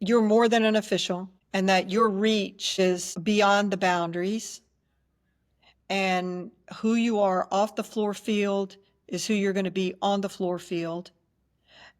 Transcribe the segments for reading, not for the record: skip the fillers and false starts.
you're more than an official and that your reach is beyond the boundaries, and who you are off the floor field is who you're going to be on the floor field.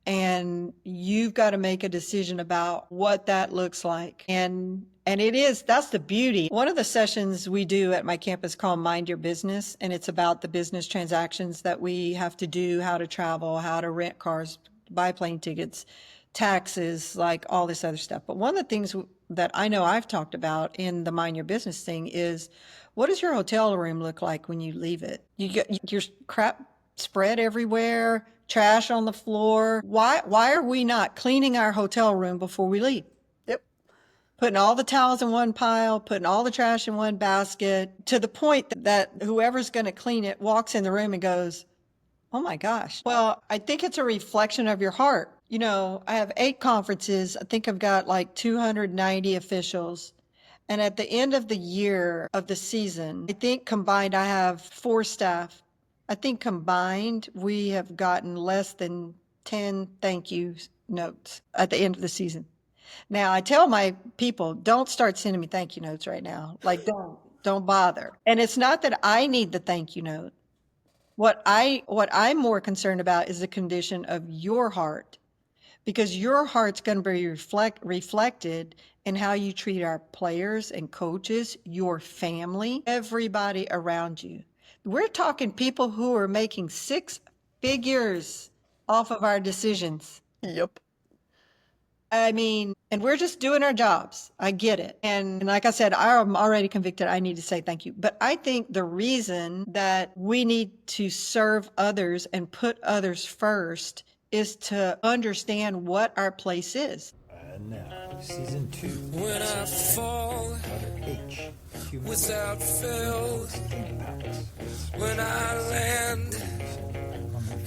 And you've got to make a decision about what that looks like. And it is, that's the beauty. One of the sessions we do at my campus called Mind Your Business, and it's about the business transactions that we have to do, how to travel, how to rent cars, buy plane tickets, taxes, like all this other stuff. But one of the things that I know I've talked about in the Mind Your Business thing is, what does your hotel room look like when you leave it? You get your crap spread everywhere, trash on the floor. Why are we not cleaning our hotel room before we leave? Yep. Putting all the towels in one pile, putting all the trash in one basket, to the point that whoever's going to clean it walks in the room and goes, oh my gosh. Well, I think it's a reflection of your heart. You know, I have 8 conferences. I think I've got like 290 officials. And at the end of the year of the season, I think combined, I have 4 staff. I think combined, we have gotten less than 10 thank you notes at the end of the season. Now, I tell my people, don't start sending me thank you notes right now. Like, don't bother. And it's not that I need the thank you note. What I'm more concerned about is the condition of your heart, because your heart's going to be reflected in how you treat our players and coaches, your family, everybody around you. We're talking people who are making 6 figures off of our decisions. Yep. I mean, and we're just doing our jobs. I get it. And like I said, I'm already convicted. I need to say thank you. But I think the reason that we need to serve others and put others first is to understand what our place is. And now, season 2. When I fall H. without fail, Dana Pappas. when I land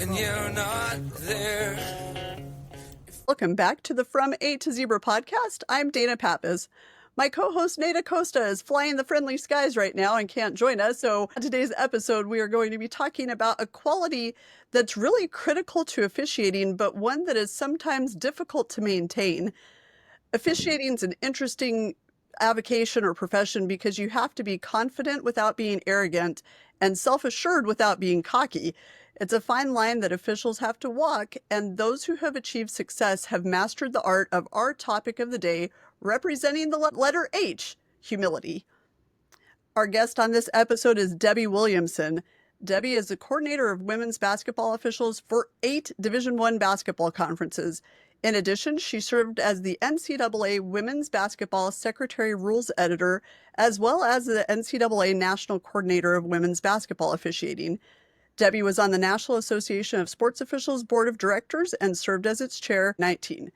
and you're not there. Welcome back to the From A to Zebra podcast. I'm Dana Pappas. My co-host Nada Costa is flying the friendly skies right now and can't join us. So on today's episode, we are going to be talking about a quality that's really critical to officiating, but one that is sometimes difficult to maintain. Officiating is an interesting avocation or profession because you have to be confident without being arrogant and self-assured without being cocky. It's a fine line that officials have to walk, and those who have achieved success have mastered the art of our topic of the day, representing the letter H, humility. Our guest on this episode is Debbie Williamson. Debbie is the coordinator of women's basketball officials for 8 Division I basketball conferences. In addition, she served as the NCAA Women's Basketball Secretary Rules Editor, as well as the NCAA National Coordinator of Women's Basketball Officiating. Debbie was on the National Association of Sports Officials Board of Directors and served as its chair 19.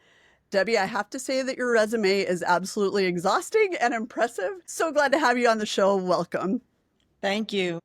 Debbie, I have to say that your resume is absolutely exhausting and impressive. So glad to have you on the show. Welcome. Thank you.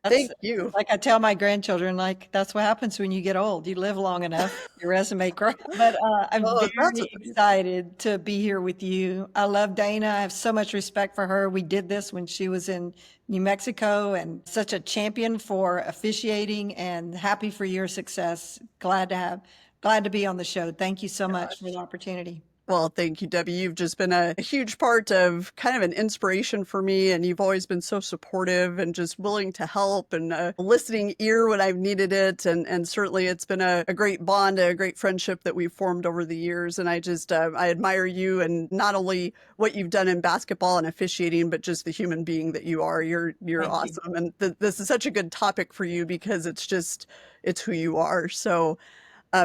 Thank you. Like I tell my grandchildren, like, that's what happens when you get old. You live long enough, your resume grows. But I'm very excited to be here with you. I love Dana. I have so much respect for her. We did this when she was in New Mexico, and such a champion for officiating, and happy for your success. Glad to be on the show. Thank you so much for the opportunity. Well, thank you, Debbie. You've just been a huge part of kind of an inspiration for me, and you've always been so supportive and just willing to help and a listening ear when I've needed it. And certainly it's been a great bond, a great friendship that we've formed over the years. And I just, I admire you, and not only what you've done in basketball and officiating, but just the human being that you are. You're awesome. And this is such a good topic for you because it's who you are. So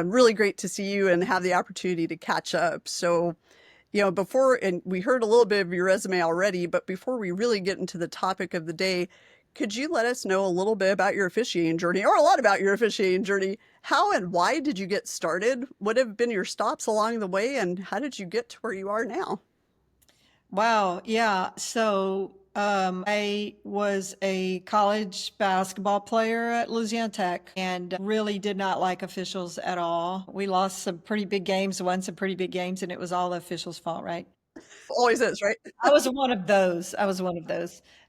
really great to see you and have the opportunity to catch up. So, and we heard a little bit of your resume already, but before we really get into the topic of the day, could you let us know a little bit about your officiating journey, or a lot about your officiating journey? How and why did you get started? What have been your stops along the way, and how did you get to where you are now? Wow. Yeah. So I was a college basketball player at Louisiana Tech and really did not like officials at all. We lost some pretty big games, won some pretty big games, and it was all the officials' fault, right? Always is, right? I was one of those.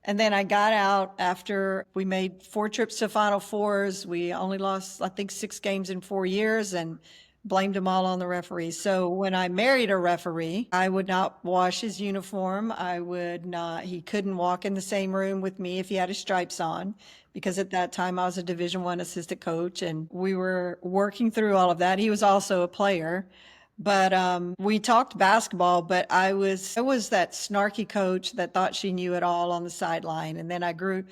And then I got out after we made 4 trips to Final Fours. We only lost, I think, 6 games in 4 years. And blamed them all on the referees. So when I married a referee, I would not wash his uniform. I would not, he couldn't walk in the same room with me if he had his stripes on, because at that time I was a Division I assistant coach and we were working through all of that. He was also a player. But we talked basketball, but I was that snarky coach that thought she knew it all on the sideline. And then I grew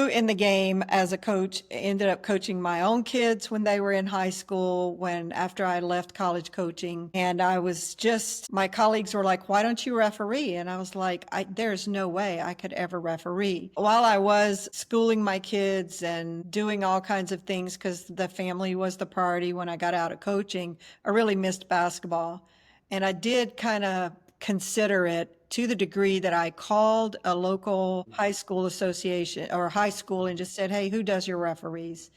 in the game as a coach, ended up coaching my own kids when they were in high school, after I left college coaching. And I was just, my colleagues were like, why don't you referee? And I was like, there's no way I could ever referee. While I was schooling my kids and doing all kinds of things, because the family was the priority when I got out of coaching, I really missed basketball. And I did kind of consider it, to the degree that I called a local high school association or high school and just said, hey, who does your referees?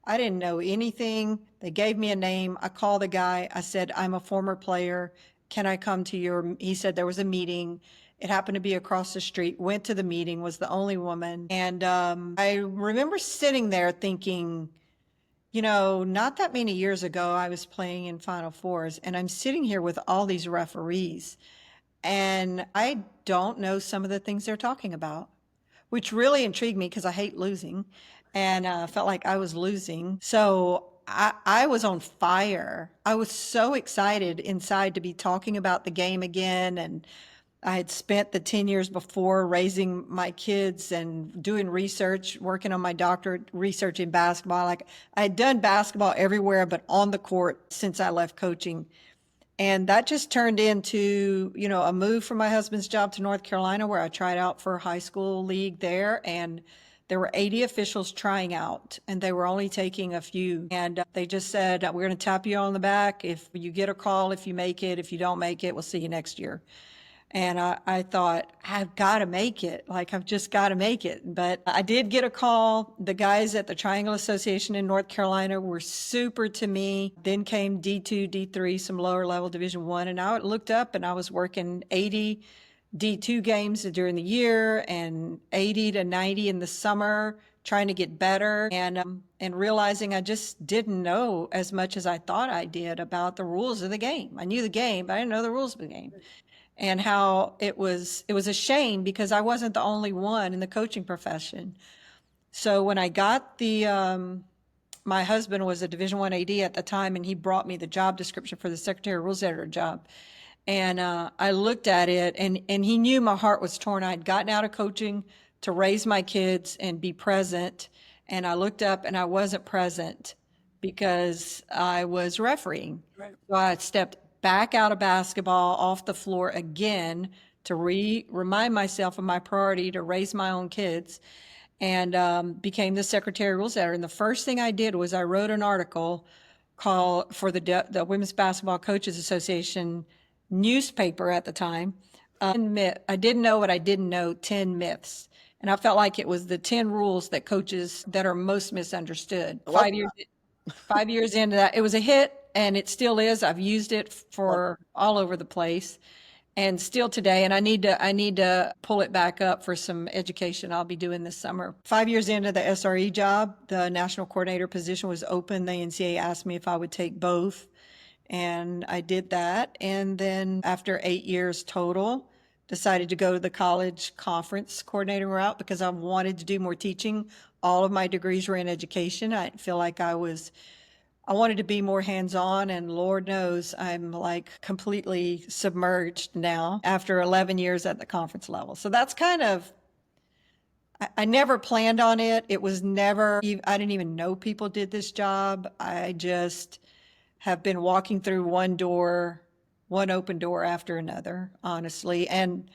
I didn't know anything. They gave me a name. I called the guy. I said, I'm a former player. Can I come to he said there was a meeting. It happened to be across the street. Went to the meeting, was the only woman. And I remember sitting there thinking, not that many years ago, I was playing in Final Fours and I'm sitting here with all these referees. And I don't know some of the things they're talking about, which really intrigued me because I hate losing and felt like I was losing. So I was on fire. I was so excited inside to be talking about the game again. And I had spent the 10 years before raising my kids and doing research, working on my doctorate research in basketball. Like I had done basketball everywhere, but on the court since I left coaching. And that just turned into, a move from my husband's job to North Carolina, where I tried out for a high school league there. And there were 80 officials trying out, and they were only taking a few. And they just said, we're going to tap you on the back. If you get a call, if you make it, if you don't make it, we'll see you next year. And I thought, I've got to make it. Like, I've just got to make it. But I did get a call. The guys at the Triangle Association in North Carolina were super to me. Then came D2, D3, some lower level Division I. And I looked up and I was working 80 D2 games during the year and 80 to 90 in the summer, trying to get better and realizing I just didn't know as much as I thought I did about the rules of the game. I knew the game, but I didn't know the rules of the game. And how it was a shame because I wasn't the only one in the coaching profession. So when I got my husband was a Division I AD at the time, and he brought me the job description for the Secretary of Rules Editor job. And I looked at it, and he knew my heart was torn. I'd gotten out of coaching to raise my kids and be present. And I looked up and I wasn't present because I was refereeing. Right. So I stepped back out of basketball, off the floor again, to remind myself of my priority to raise my own kids, and became the Secretary of Rules Editor. And the first thing I did was I wrote an article called for the Women's Basketball Coaches Association newspaper at the time. I didn't know what I didn't know, 10 myths. And I felt like it was the 10 rules that coaches that are most misunderstood. 5 years into that, it was a hit. And it still is. I've used it for all over the place and still today. And I need to pull it back up for some education I'll be doing this summer. 5 years into the SRE job, the national coordinator position was open. The NCAA asked me if I would take both. And I did that. And then after 8 years total, decided to go to the college conference coordinator route because I wanted to do more teaching. All of my degrees were in education. I feel like I wanted to be more hands-on, and Lord knows I'm like completely submerged now after 11 years at the conference level. So that's kind of, I never planned on it. It was never, I didn't even know people did this job. I just have been walking through one open door after another, honestly. And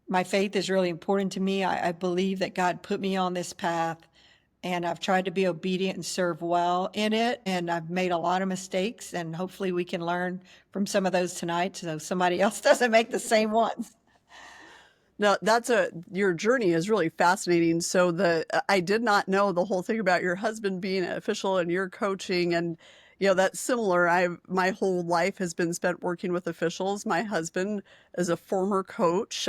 my faith is really important to me. I believe that God put me on this path. And I've tried to be obedient and serve well in it. And I've made a lot of mistakes. And hopefully we can learn from some of those tonight so somebody else doesn't make the same ones. Now, your journey is really fascinating. So I did not know the whole thing about your husband being an official and your coaching. And, that's similar. My whole life has been spent working with officials. My husband is a former coach.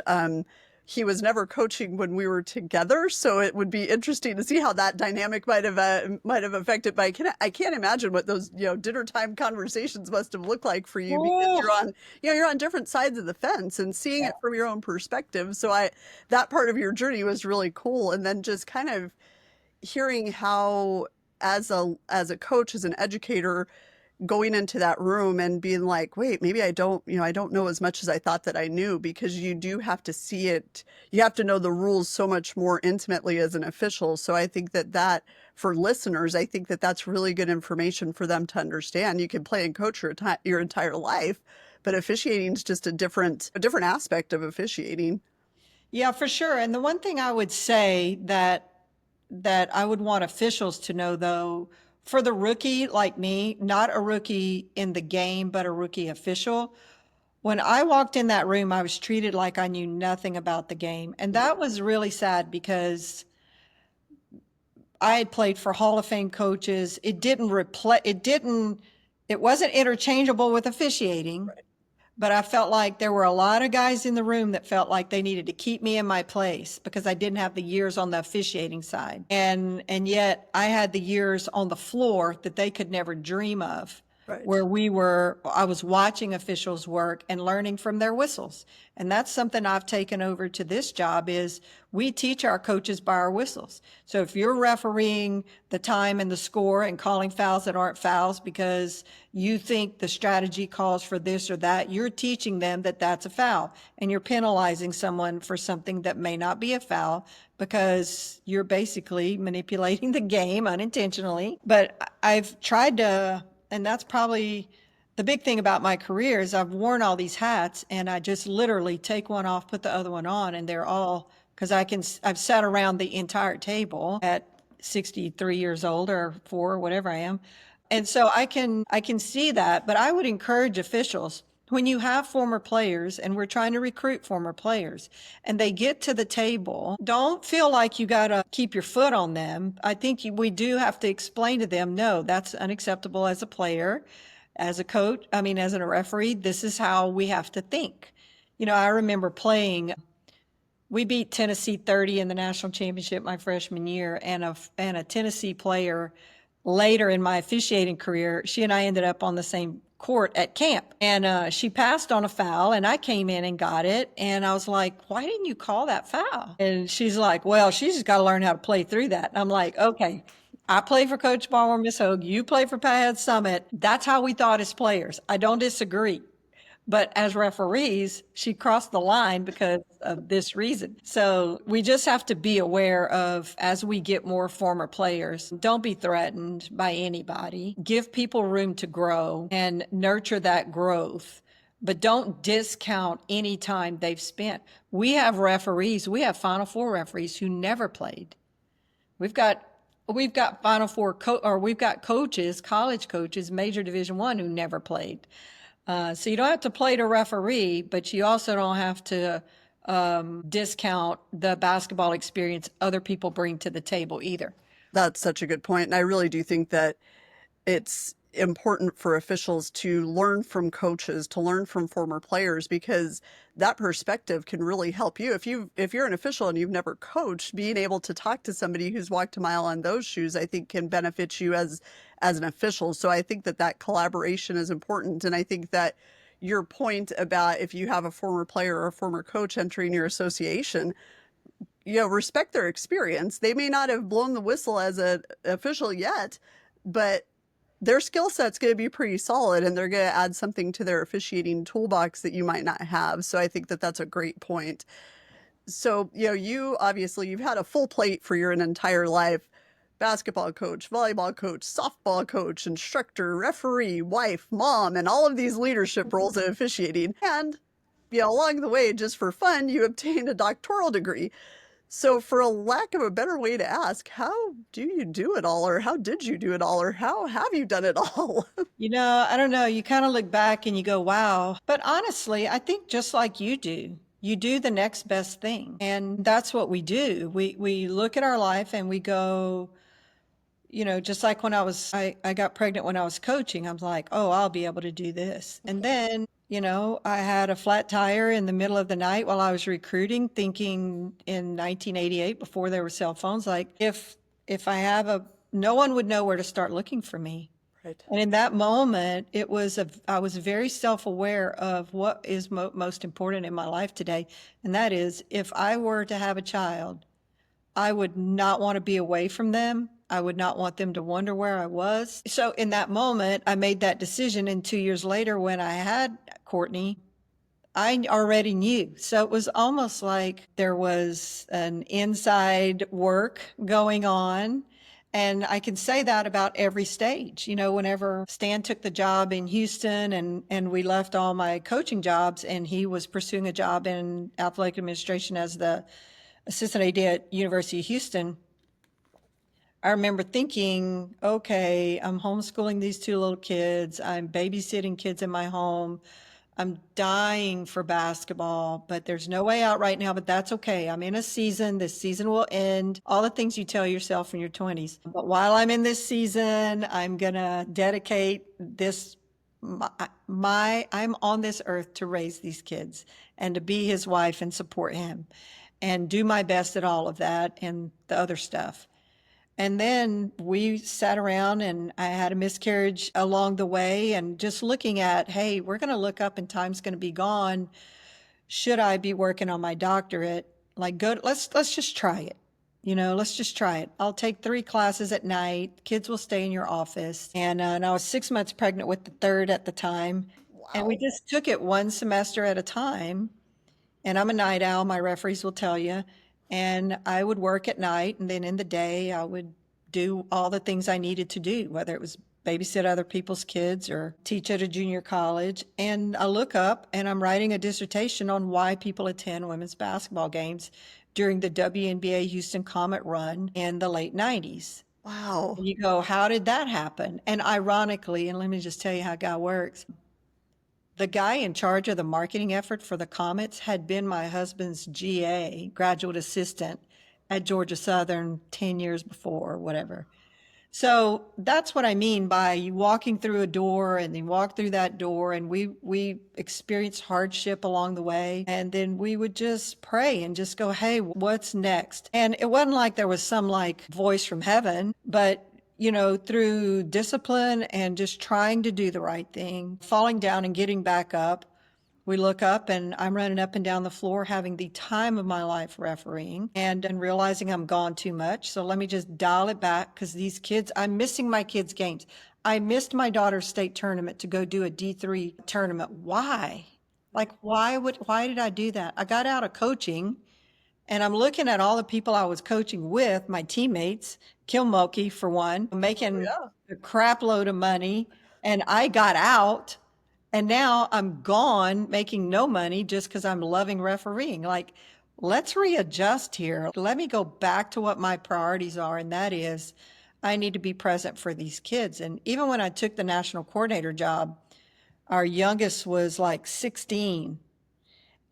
he was never coaching when we were together, so it would be interesting to see how that dynamic might have affected. But I can't imagine what those dinner time conversations must have looked like for you, because Oh, you're on different sides of the fence and seeing it from your own perspective. So that part of your journey was really cool, and then just kind of hearing how as a coach, as an educator, going into that room and being like, wait, maybe I don't know as much as I thought that I knew, because you do have to see it. You have to know the rules so much more intimately as an official. So I think that for listeners, I think that that's really good information for them to understand. You can play and coach your entire life, but officiating is just a different aspect of officiating. yeah, for sure. And the one thing I would say that I would want officials to know, though, for the rookie like me, not a rookie in the game, but a rookie official, when I walked in that room, I was treated like I knew nothing about the game. And that was really sad, because I had played for Hall of Fame coaches. It wasn't interchangeable with officiating. But I felt like there were a lot of guys in the room that felt like they needed to keep me in my place because I didn't have the years on the officiating side. And yet I had the years on the floor that they could never dream of, Right. where I was watching officials work and learning from their whistles. And that's something I've taken over to this job, is we teach our coaches by our whistles. So if you're refereeing the time and the score and calling fouls that aren't fouls because you think the strategy calls for this or that, you're teaching them that that's a foul, and you're penalizing someone for something that may not be a foul, because you're basically manipulating the game unintentionally. But I've tried to, and that's probably the big thing about my career, is I've worn all these hats, and I just literally take one off, put the other one on, and they're all, because I've sat around the entire table at 63 years old, or 4, whatever I am. And so I can see that. But I would encourage officials, when you have former players, and we're trying to recruit former players, and they get to the table, don't feel like you got to keep your foot on them. I think we do have to explain to them, no, that's unacceptable as a player, as a coach, as a referee, this is how we have to think. I remember we beat Tennessee 30 in the national championship my freshman year, and a Tennessee player later in my officiating career, she and I ended up on the same court at camp, and she passed on a foul, and I came in and got it, and I was like, why didn't you call that foul? And she's like, well, she's just got to learn how to play through that. And I'm like, okay, I play for Coach Ballmer, Miss Hogue, you play for Pat Summit. That's how we thought as players. I don't disagree. But as referees, she crossed the line because of this reason. So we just have to be aware of, as we get more former players, don't be threatened by anybody. Give people room to grow and nurture that growth. But don't discount any time they've spent. We have Final Four referees who never played. We've got Final Four we've got coaches, college coaches, major Division I, who never played. So you don't have to play to referee, but you also don't have to discount the basketball experience other people bring to the table either. That's such a good point. And I really do think that it's important for officials to learn from coaches, to learn from former players, because that perspective can really help you. If you're an official and you've never coached, being able to talk to somebody who's walked a mile on those shoes, I think can benefit you as an official. So I think that collaboration is important. And I think that your point about, if you have a former player or a former coach entering your association, respect their experience. They may not have blown the whistle as an official yet, but their skill set's going to be pretty solid, and they're going to add something to their officiating toolbox that you might not have. So I think that that's a great point. So, you've had a full plate for your entire life: basketball coach, volleyball coach, softball coach, instructor, referee, wife, mom, and all of these leadership roles in officiating. And, along the way, just for fun, you obtained a doctoral degree. So, for a lack of a better way to ask, how do you do it all, or how did you do it all, or how have you done it all? I don't know. You kind of look back and you go, wow. But honestly, I think just like you do the next best thing. And that's what we do. We look at our life and we go, just like when I got pregnant when I was coaching, I'm like, oh, I'll be able to do this. And then You know, I had a flat tire in the middle of the night while I was recruiting, thinking in 1988, before there were cell phones, like if I have no one would know where to start looking for me. Right. And in that moment, I was very self-aware of what is most important in my life today. And that is, if I were to have a child, I would not want to be away from them. I would not want them to wonder where I was. So in that moment, I made that decision. And 2 years later, when I had Courtney, I already knew. So it was almost like there was an inside work going on. And I can say that about every stage. You know, whenever Stan took the job in Houston and we left all my coaching jobs and he was pursuing a job in athletic administration as the assistant AD at University of Houston, I remember thinking, okay, I'm homeschooling these two little kids. I'm babysitting kids in my home. I'm dying for basketball, but there's no way out right now, but that's okay. I'm in a season. This season will end. All the things you tell yourself in your 20s. But while I'm in this season, I'm going to dedicate this. I'm on this earth to raise these kids and to be his wife and support him and do my best at all of that and the other stuff. And then we sat around and I had a miscarriage along the way and just looking at, hey, we're going to look up and time's going to be gone. Should I be working on my doctorate? Like, let's just try it. You know, let's just try it. I'll take 3 classes at night. Kids will stay in your office. And I was 6 months pregnant with the third at the time. Wow. And we just took it one semester at a time. And I'm a night owl, my referees will tell you. And I would work at night, and then in the day, I would do all the things I needed to do, whether it was babysit other people's kids or teach at a junior college. And I look up and I'm writing a dissertation on why people attend women's basketball games during the WNBA Houston Comet run in the late 90s. Wow. And you go, how did that happen? And ironically, and let me just tell you how God works, the guy in charge of the marketing effort for the Comets had been my husband's GA, graduate assistant at Georgia Southern 10 years before or whatever. So that's what I mean by you walking through a door and then walk through that door, and we experienced hardship along the way. And then we would just pray and just go, hey, what's next? And it wasn't like there was some like voice from heaven, but you know, through discipline and just trying to do the right thing, falling down and getting back up, we look up and I'm running up and down the floor having the time of my life refereeing and realizing I'm gone too much. So let me just dial it back because these kids, I'm missing my kids' games. I missed my daughter's state tournament to go do a D3 tournament. Why? Like, why did I do that? I got out of coaching. And I'm looking at all the people I was coaching with, my teammates, Kilmoki for one, making a crap load of money. And I got out and now I'm gone making no money just because I'm loving refereeing. Like, let's readjust here. Let me go back to what my priorities are. And that is, I need to be present for these kids. And even when I took the national coordinator job, our youngest was like 16.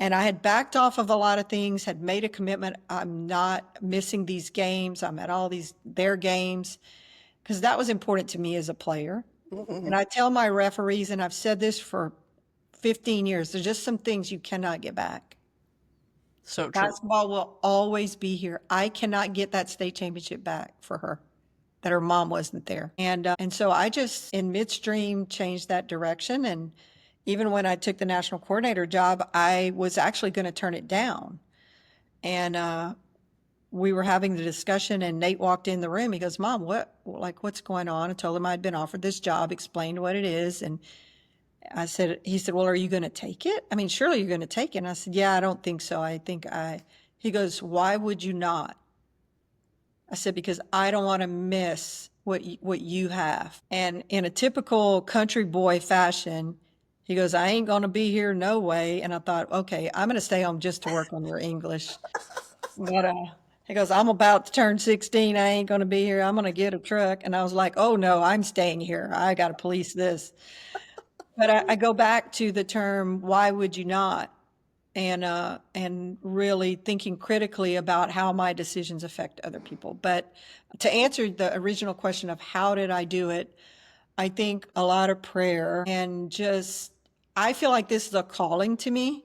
And I had backed off of a lot of things, had made a commitment. I'm not missing these games. I'm at all their games, because that was important to me as a player. Mm-hmm. And I tell my referees, and I've said this for 15 years, there's just some things you cannot get back. So true. Basketball will always be here. I cannot get that state championship back for her, that her mom wasn't there. And so I just, in midstream, changed that direction. And even when I took the national coordinator job, I was actually going to turn it down. And we were having the discussion and Nate walked in the room. He goes, Mom, what's going on? I told him I'd been offered this job, explained what it is. And he said, well, are you going to take it? I mean, surely you're going to take it. And I said, yeah, I don't think so. He goes, why would you not? I said, because I don't want to miss what you have. And in a typical country boy fashion, he goes, I ain't going to be here, no way. And I thought, okay, I'm going to stay home just to work on your English. But he goes, I'm about to turn 16. I ain't going to be here. I'm going to get a truck. And I was like, oh, no, I'm staying here. I got to police this. But I go back to the term, why would you not? And really thinking critically about how my decisions affect other people. But to answer the original question of how did I do it, I think a lot of prayer and just I feel like this is a calling to me.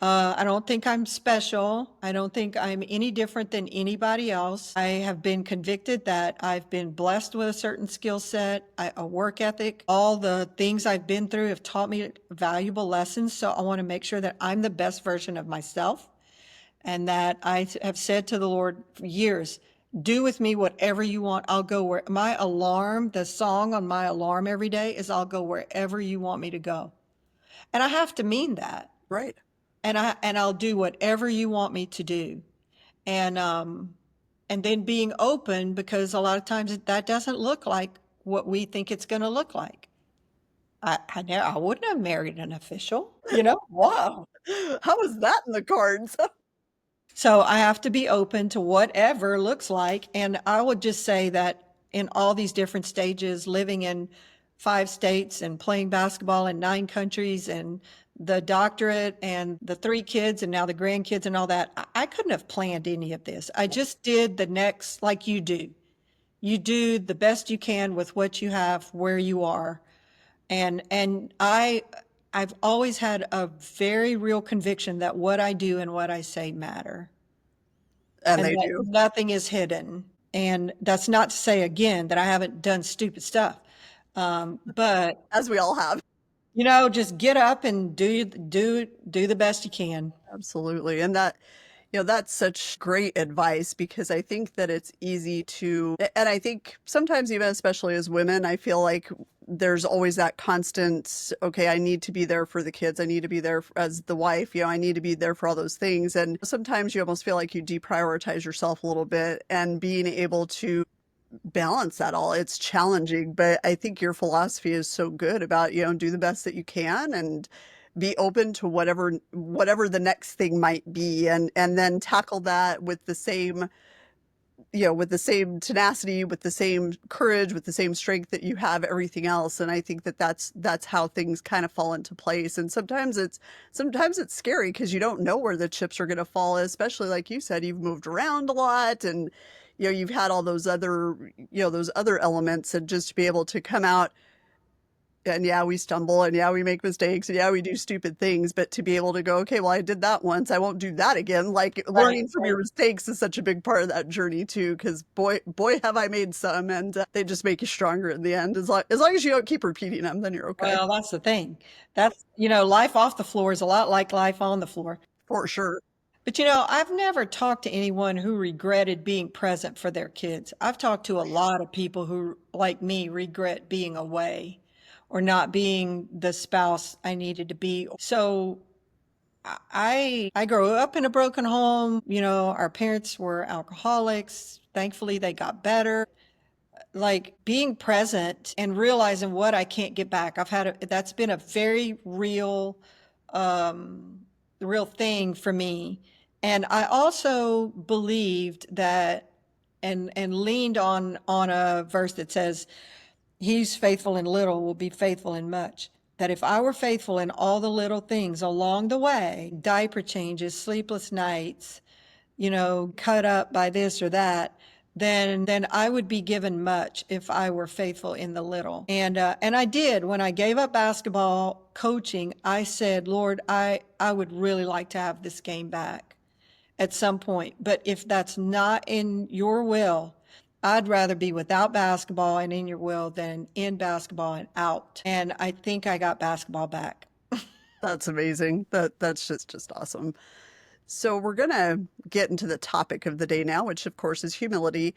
I don't think I'm special. I don't think I'm any different than anybody else. I have been convicted that I've been blessed with a certain skill set, a work ethic. All the things I've been through have taught me valuable lessons. So I want to make sure that I'm the best version of myself, and that I have said to the Lord for years, do with me whatever you want. I'll go where my alarm, the song on my alarm every day is, I'll go wherever you want me to go. And I have to mean that. Right. And I'll do whatever you want me to do. And then being open, because a lot of times that doesn't look like what we think it's going to look like. I wouldn't have married an official, Wow. How is that in the cards? So I have to be open to whatever looks like. And I would just say that in all these different stages, living in 5 states and playing basketball in 9 countries and the doctorate and the 3 kids and now the grandkids and all that, I couldn't have planned any of this. I just did the next, like you do. You do the best you can with what you have, where you are. And I've always had a very real conviction that what I do and what I say matter. And And they that do. nothing is hidden. And that's not to say, again, that I haven't done stupid stuff. But, As we all have. just get up and do the best you can. Absolutely. And that's such great advice, because I think that it's easy to, and I think sometimes even especially as women, I feel like there's always that constant, okay, I need to be there for the kids. I need to be there as the wife, I need to be there for all those things. And sometimes you almost feel like you deprioritize yourself a little bit, and being able to balance that all, it's challenging. But I think your philosophy is so good about, do the best that you can and be open to whatever the next thing might be, and then tackle that with the same tenacity, with the same courage, with the same strength that you have everything else. And I think that that's how things kind of fall into place. And sometimes it's scary, because you don't know where the chips are going to fall, especially like you said, you've moved around a lot, and you've had all those other elements, and just to be able to come out, and yeah, we stumble, and yeah, we make mistakes, and yeah, we do stupid things, but to be able to go, okay, well, I did that once, I won't do that again. Like, learning from your mistakes is such a big part of that journey too, because boy, have I made some, and they just make you stronger in the end. As long as you don't keep repeating them, then you're okay. Well, that's the thing. That's, life off the floor is a lot like life on the floor. For sure. But I've never talked to anyone who regretted being present for their kids. I've talked to a lot of people who, like me, regret being away or not being the spouse I needed to be. So I grew up in a broken home. Our parents were alcoholics. Thankfully, they got better. Like, being present and realizing what I can't get back. That's been a very real thing for me. And I also believed that and leaned on a verse that says, he's faithful in little will be faithful in much. That if I were faithful in all the little things along the way, diaper changes, sleepless nights, cut up by this or that, then I would be given much if I were faithful in the little. And I did. When I gave up basketball coaching, I said, Lord, I would really like to have this game back at some point. But if that's not in your will, I'd rather be without basketball and in your will than in basketball and out. And I think I got basketball back. That's amazing. That's just awesome. So we're going to get into the topic of the day now, which of course is humility.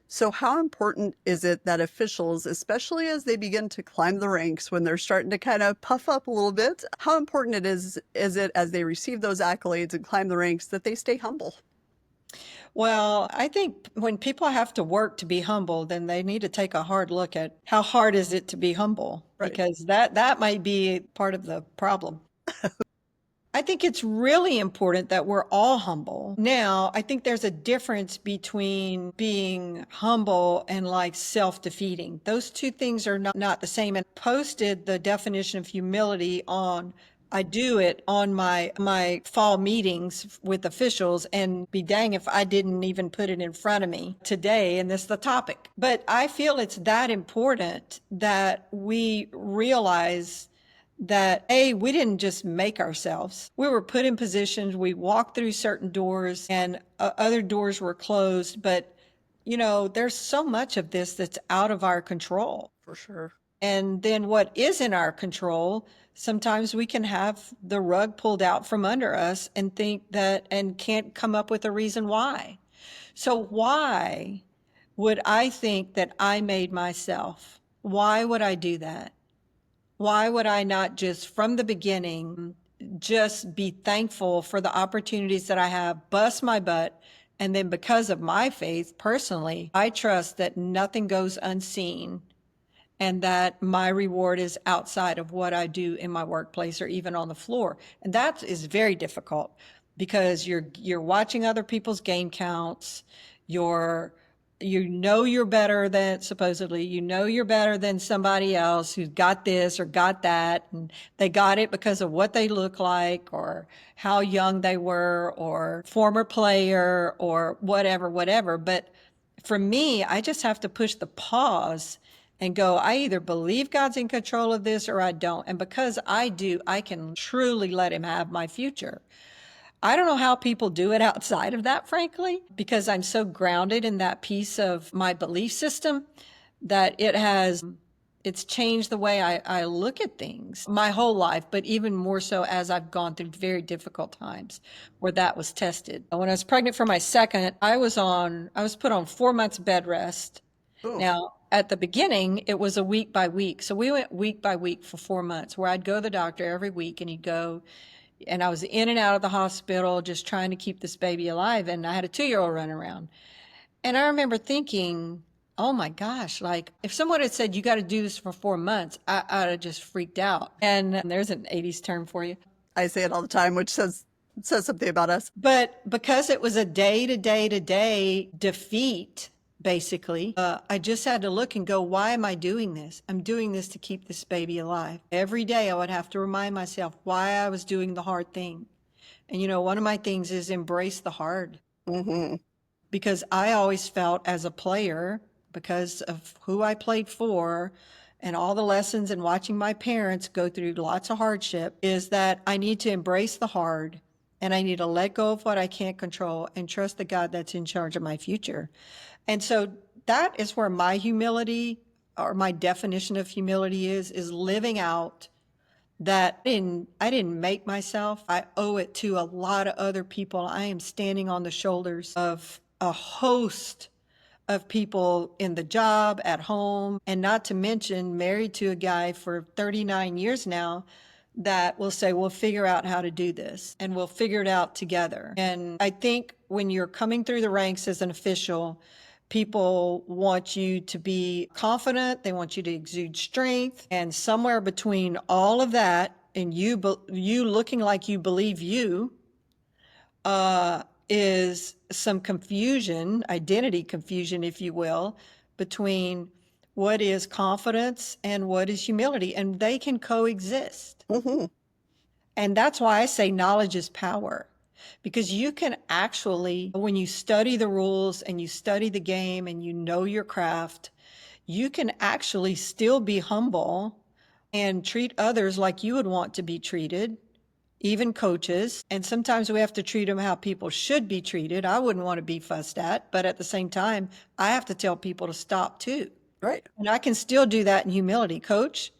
So how important is it that officials, especially as they begin to climb the ranks, when they're starting to kind of puff up a little bit, how important is it as they receive those accolades and climb the ranks, that they stay humble? Well, I think when people have to work to be humble, then they need to take a hard look at how hard is it to be humble, Right. because that might be part of the problem. I think it's really important that we're all humble. Now, I think there's a difference between being humble and like self-defeating. Those two things are not the same. And posted the definition of humility I do it on my fall meetings with officials, and be dang if I didn't even put it in front of me today, and this is the topic. But I feel it's that important that we realize that we didn't just make ourselves. We were put in positions, we walked through certain doors and other doors were closed. But, there's so much of this that's out of our control. For sure. And then what is in our control, sometimes we can have the rug pulled out from under us and think that, and can't come up with a reason why. So why would I think that I made myself? Why would I do that? Why would I not just from the beginning just be thankful for the opportunities that I have, bust my butt, and then because of my faith personally, I trust that nothing goes unseen and that my reward is outside of what I do in my workplace or even on the floor. And that is very difficult because you're watching other people's game counts. You're better than, supposedly, you're better than somebody else who's got this or got that, and they got it because of what they look like or how young they were or former player or whatever. But for me, I just have to push the pause and go, I either believe God's in control of this or I don't. And because I do, I can truly let him have my future. I don't know how people do it outside of that, frankly, because I'm so grounded in that piece of my belief system that it's changed the way I look at things my whole life, but even more so as I've gone through very difficult times where that was tested. When I was pregnant for my second, I was put on 4 months bed rest. Oof. Now, at the beginning, it was a week by week. So we went week by week for 4 months where I'd go to the doctor every week and he'd go, and I was in and out of the hospital just trying to keep this baby alive. And I had a 2-year-old running around. And I remember thinking, oh my gosh, like if someone had said, you got to do this for 4 months, I'd have just freaked out. And there's an 80s term for you. I say it all the time, which says something about us. But because it was a day to day to day defeat, basically, I just had to look and go, why am I doing this? I'm doing this to keep this baby alive. Every day I would have to remind myself why I was doing the hard thing. And one of my things is embrace the hard. Mm-hmm. Because I always felt as a player, because of who I played for and all the lessons and watching my parents go through lots of hardship, is that I need to embrace the hard and I need to let go of what I can't control and trust the God that's in charge of my future. And so that is where my humility, or my definition of humility, is living out that I didn't make myself. I owe it to a lot of other people. I am standing on the shoulders of a host of people in the job, at home, and not to mention married to a guy for 39 years now that will say, we'll figure out how to do this and we'll figure it out together. And I think when you're coming through the ranks as an official, people want you to be confident. They want you to exude strength. And somewhere between all of that and you looking like you believe you, is some confusion, identity confusion, if you will, between what is confidence and what is humility. And they can coexist. Mm-hmm. And that's why I say knowledge is power. Because you can actually, when you study the rules and you study the game and you know your craft, you can actually still be humble and treat others like you would want to be treated, even coaches. And sometimes we have to treat them how people should be treated. I wouldn't want to be fussed at, but at the same time, I have to tell people to stop too. Right. And I can still do that in humility. Coach,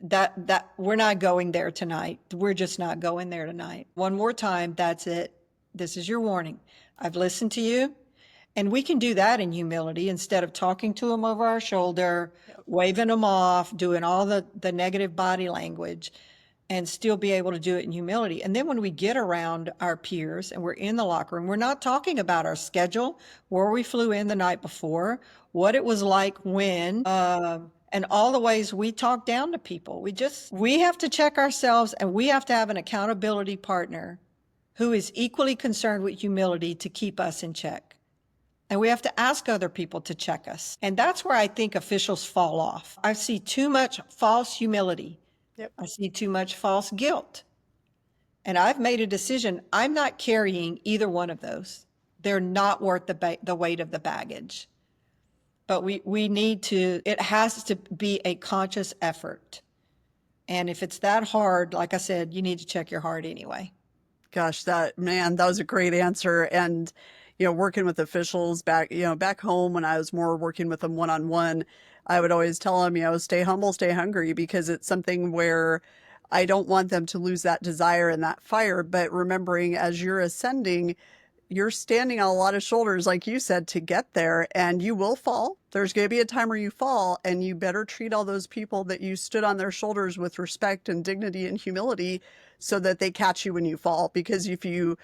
that we're not going there tonight. We're just not going there tonight. One more time, that's it. This is your warning. I've listened to you. And we can do that in humility instead of talking to them over our shoulder, waving them off, doing all the negative body language, and still be able to do it in humility. And then when we get around our peers and we're in the locker room, we're not talking about our schedule, where we flew in the night before, what it was like when, and all the ways we talk down to people. We have to check ourselves, and we have to have an accountability partner who is equally concerned with humility to keep us in check. And we have to ask other people to check us. And that's where I think officials fall off. I see too much false humility. Yep. I see too much false guilt. And I've made a decision. I'm not carrying either one of those. They're not worth the weight of the baggage. But we need to, it has to be a conscious effort. And if it's that hard, like I said, you need to check your heart anyway. Gosh, that was a great answer. And, working with officials back home when I was more working with them one-on-one, I would always tell them, stay humble, stay hungry, because it's something where I don't want them to lose that desire and that fire. But remembering as you're ascending, you're standing on a lot of shoulders, like you said, to get there, and you will fall. There's going to be a time where you fall, and you better treat all those people that you stood on their shoulders with respect and dignity and humility, so that they catch you when you fall. Because if you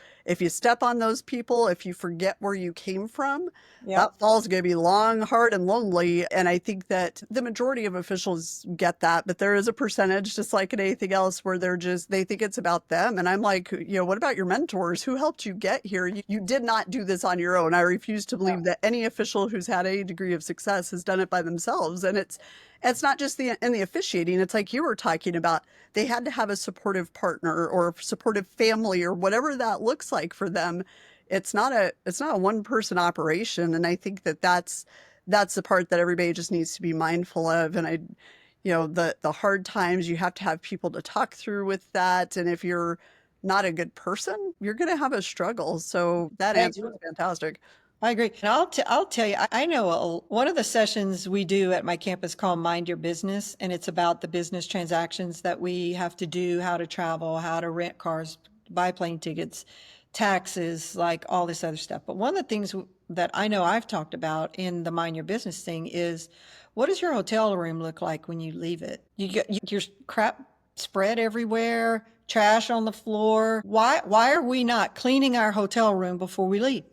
step on those people, if you forget where you came from, Yep. that fall's going to be long, hard, and lonely. And I think that the majority of officials get that, but there is a percentage, just like in anything else, where they think it's about them. And I'm like, what about your mentors? Who helped you get here? You did not do this on your own. I refuse to believe that any official who's had any degree of success has done it by themselves. And it's not just in the officiating. It's like you were talking about. They had to have a supportive partner or a supportive family or whatever that looks like for them. It's not a one person operation. And I think that that's the part that everybody just needs to be mindful of. And the hard times, you have to have people to talk through with that. And if you're not a good person, you're going to have a struggle. So that answer is fantastic. I agree. And I'll tell you, I know one of the sessions we do at my campus called Mind Your Business, and it's about the business transactions that we have to do, how to travel, how to rent cars, buy plane tickets, taxes, like all this other stuff. But one of the things that I know I've talked about in the Mind Your Business thing is, what does your hotel room look like when you leave it? You get your crap spread everywhere, trash on the floor. Why are we not cleaning our hotel room before we leave?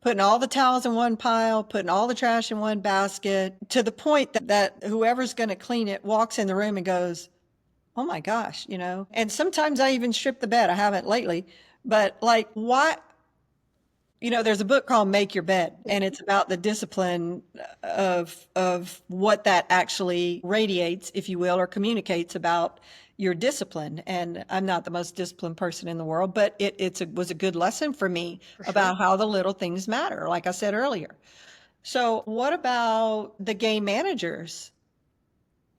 Putting all the towels in one pile, putting all the trash in one basket, to the point that whoever's going to clean it walks in the room and goes, oh my gosh, And sometimes I even strip the bed. I haven't lately, but like, why? There's a book called Make Your Bed, and it's about the discipline of what that actually radiates, if you will, or communicates about your discipline. And I'm not the most disciplined person in the world, but it was a good lesson for me about how the little things matter, like I said earlier. So what about the game managers?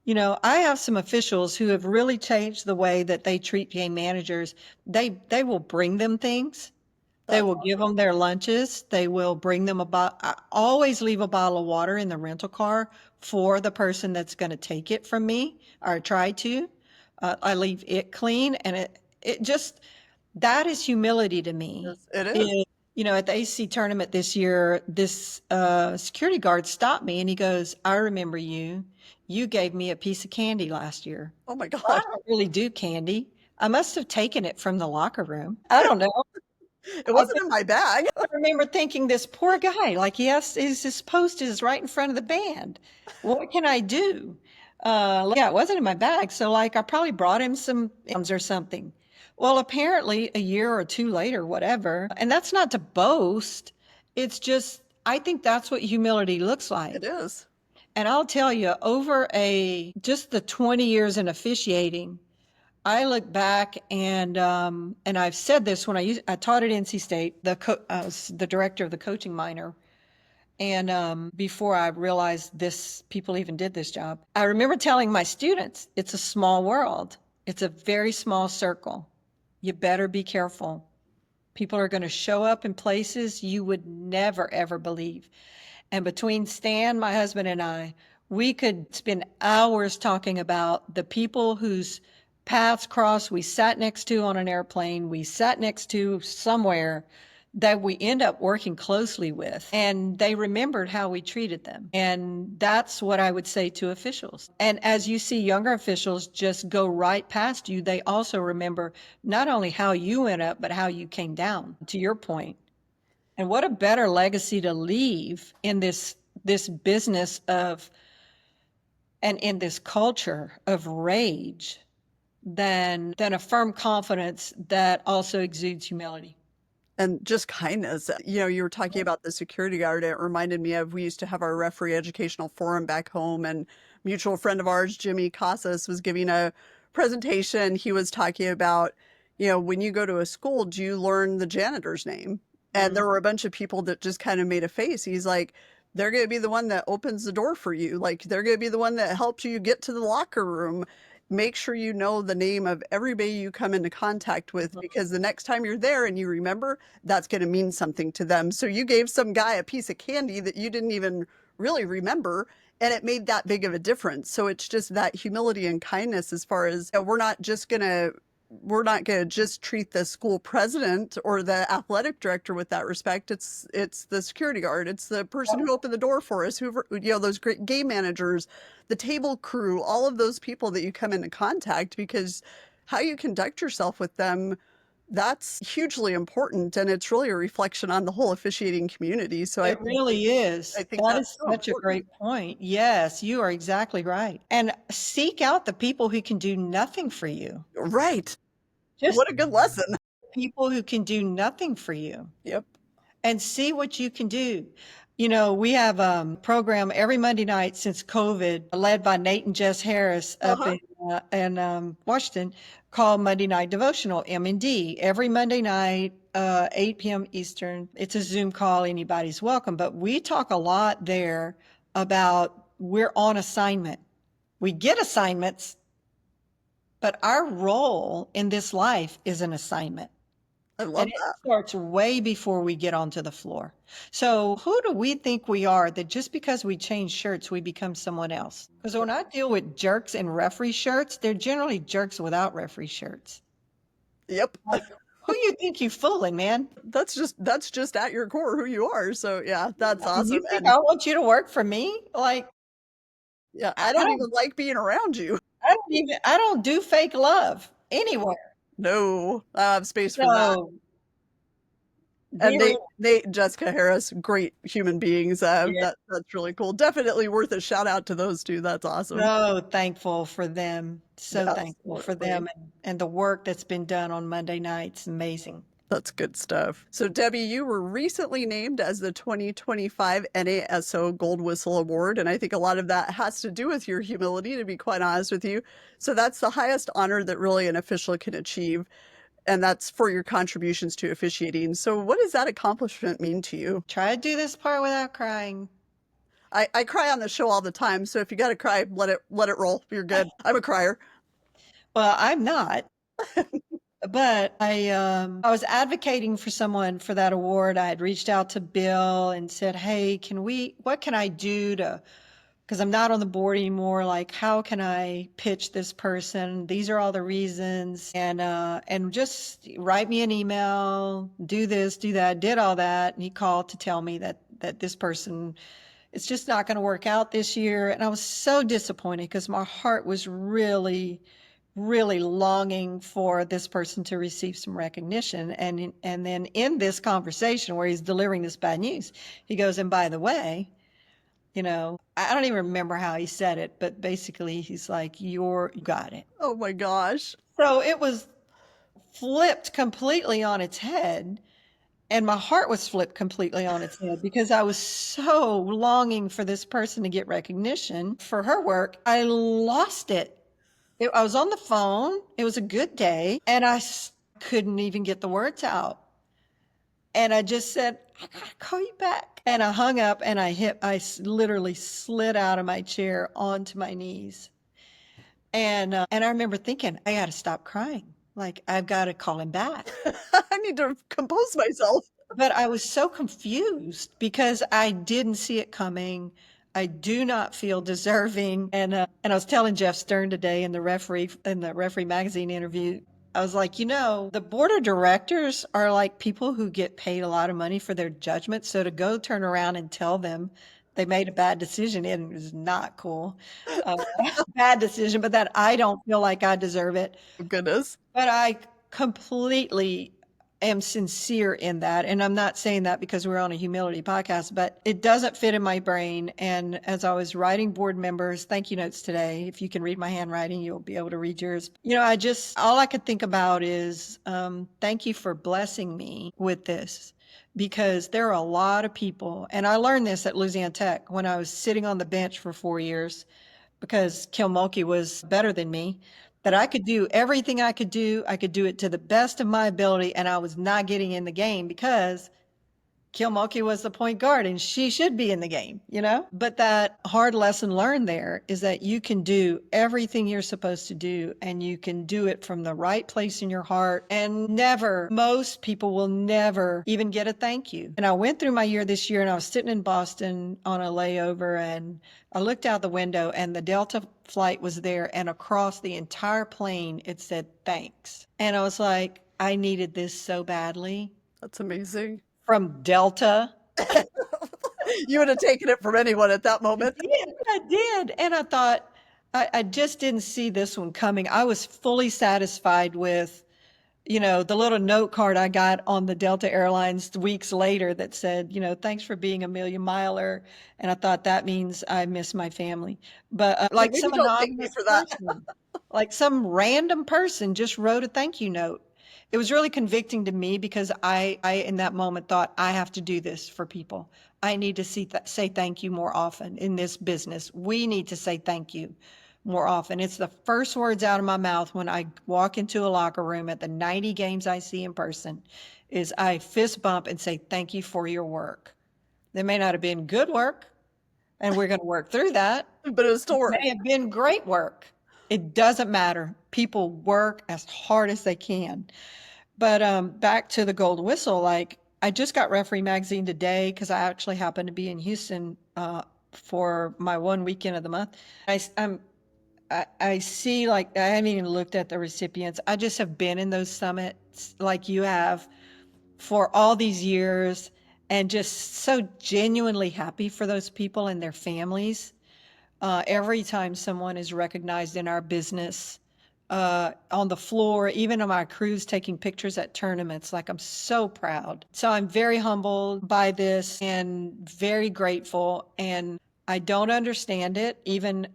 I have some officials who have really changed the way that they treat game managers. They will bring them things. They will give them their lunches. They will bring them I always leave a bottle of water in the rental car for the person that's going to take it from me, or try to. I leave it clean, and it just, that is humility to me. Yes, it is. At the AC tournament this year, this security guard stopped me and he goes, I remember you. You gave me a piece of candy last year. Oh my God. Well, I don't really do candy. I must have taken it from the locker room. I don't know. It wasn't in my bag. I remember thinking, this poor guy, like, his post is right in front of the band. What can I do? It wasn't in my bag. So like, I probably brought him some or something. Well, apparently a year or two later, whatever. And that's not to boast. It's just, I think that's what humility looks like. It is. And I'll tell you, over just the 20 years in officiating, I look back and I've said this when I taught at NC State. I was the director of the coaching minor, and before I realized people even did this job, I remember telling my students, it's a small world. It's a very small circle. You better be careful. People are going to show up in places you would never, ever believe. And between Stan, my husband, and I, we could spend hours talking about the people whose paths crossed, we sat next to on an airplane, we sat next to somewhere, that we end up working closely with. And they remembered how we treated them. And that's what I would say to officials. And as you see younger officials just go right past you, they also remember not only how you went up, but how you came down, to your point. And what a better legacy to leave in this business of, and in this culture of rage, than a firm confidence that also exudes humility. And just kindness. You were talking about the security guard. It reminded me of, we used to have our referee educational forum back home, and a mutual friend of ours, Jimmy Casas, was giving a presentation. He was talking about, when you go to a school, do you learn the janitor's name? And there were a bunch of people that just kind of made a face. He's like, they're going to be the one that opens the door for you. Like, they're going to be the one that helps you get to the locker room. make sure you know the name of everybody you come into contact with, because the next time you're there and you remember, that's going to mean something to them. So you gave some guy a piece of candy that you didn't even really remember, and it made that big of a difference. So it's just that humility and kindness, as far as, we're not going to just treat the school president or the athletic director with that respect. It's the security guard. It's the person who opened the door for us, who, those great game managers, the table crew, all of those people that you come into contact, because how you conduct yourself with them, that's hugely important. And it's really a reflection on the whole officiating community. So It really is. I think That that's is so such a important. great point. Yes, you are exactly right. And seek out the people who can do nothing for you. Right. Just What a good lesson. people who can do nothing for you. Yep. And see what you can do. We have a program every Monday night since COVID, led by Nate and Jess Harris up in Washington, called Monday Night Devotional, M&D. Every Monday night, 8 p.m. Eastern. It's a Zoom call. Anybody's welcome. But we talk a lot there about we're on assignment. We get assignments, but our role in this life is an assignment. I love And it that. starts way before we get onto the floor. So who do we think we are that just because we change shirts, we become someone else? Because when I deal with jerks in referee shirts, they're generally jerks without referee shirts. Yep. Like, who you think you fooling, man? That's just at your core who you are. So yeah, that's awesome. You think And I want you to work for me? Like, yeah, I I don't don't, even like being around you. I don't do fake love anywhere. No, I have space for that. So, And dear, Nate and Jessica Harris, great human beings. yeah, That's really cool. Definitely worth a shout out to those two. That's awesome. so thankful for them. So thankful for Absolutely. them and the work that's been done on Monday nights. Amazing. That's good stuff. So, Debbie, you were recently named as the 2025 NASO Gold Whistle Award. And I think a lot of that has to do with your humility, to be quite honest with you. So, that's the highest honor that really an official can achieve. And that's for your contributions to officiating. So, what does that accomplishment mean to you? Try to do this part without crying. I cry on the show all the time. So, if you got to cry, let it roll. You're good. I'm a crier. Well, I'm not. But I was advocating for someone for that award. I had reached out to Bill and said, "Hey, what can I do because I'm not on the board anymore. Like, how can I pitch this person? These are all the reasons, and just write me an email, do this, do that." Did all that, and he called to tell me that this person, it's just not going to work out this year. And I was so disappointed because my heart was really, really longing for this person to receive some recognition. And then in this conversation where he's delivering this bad news, he goes, "And by the way, I don't even remember how he said it, but basically he's like, you got it." Oh my gosh. So it was flipped completely on its head. And my heart was flipped completely on its head because I was so longing for this person to get recognition for her work. I lost it. I was on the phone. It was a good day. And I couldn't even get the words out. And I just said, "I gotta call you back." And I hung up and I literally slid out of my chair onto my knees. And I remember thinking, I got to stop crying. Like, I've got to call him back. I need to compose myself. But I was so confused because I didn't see it coming. I do not feel deserving. And I was telling Jeff Stern today in the referee magazine interview, I was like, the board of directors are like people who get paid a lot of money for their judgment. So to go turn around and tell them they made a bad decision, it is not cool. Bad decision, but that I don't feel like I deserve it. Oh, goodness. But I completely am sincere in that. And I'm not saying that because we're on a humility podcast, but it doesn't fit in my brain. And as I was writing board members' thank you notes today, if you can read my handwriting, you'll be able to read yours. All I could think about is thank you for blessing me with this, because there are a lot of people. And I learned this at Louisiana Tech when I was sitting on the bench for 4 years because Kilmulkey was better than me, that I could do everything I could do. I could do it to the best of my ability, and I was not getting in the game because Kilmulky was the point guard and she should be in the game, you know? But that hard lesson learned there is that you can do everything you're supposed to do and you can do it from the right place in your heart. And most people will never even get a thank you. And I went through my year this year and I was sitting in Boston on a layover and I looked out the window and the Delta flight was there and across the entire plane it said thanks. And I was like, I needed this so badly. That's amazing. From Delta. You would have taken it from anyone at that moment. I did. And I thought, I just didn't see this one coming. I was fully satisfied with, the little note card I got on the Delta Airlines weeks later that said, thanks for being a million miler. And I thought that means I miss my family. But like Maybe some don't thank me anonymous for that. person, like some random person just wrote a thank you note. It was really convicting to me because I in that moment thought I have to do this for people. I need to say thank you more often in this business. We need to say thank you more often. It's the first words out of my mouth when I walk into a locker room at the 90 games I see in person is I fist bump and say thank you for your work. There may not have been good work, and we're going to work through that. But it was still work. It may have been great work. It doesn't matter. People work as hard as they can. But back to the gold whistle, like I just got Referee Magazine today because I actually happened to be in Houston for my one weekend of the month. I see, like, I haven't even looked at the recipients. I just have been in those summits like you have for all these years and just so genuinely happy for those people and their families. Every time someone is recognized in our business, on the floor, even on my crews taking pictures at tournaments. Like I'm so proud. So I'm very humbled by this and very grateful. And I don't understand it. Even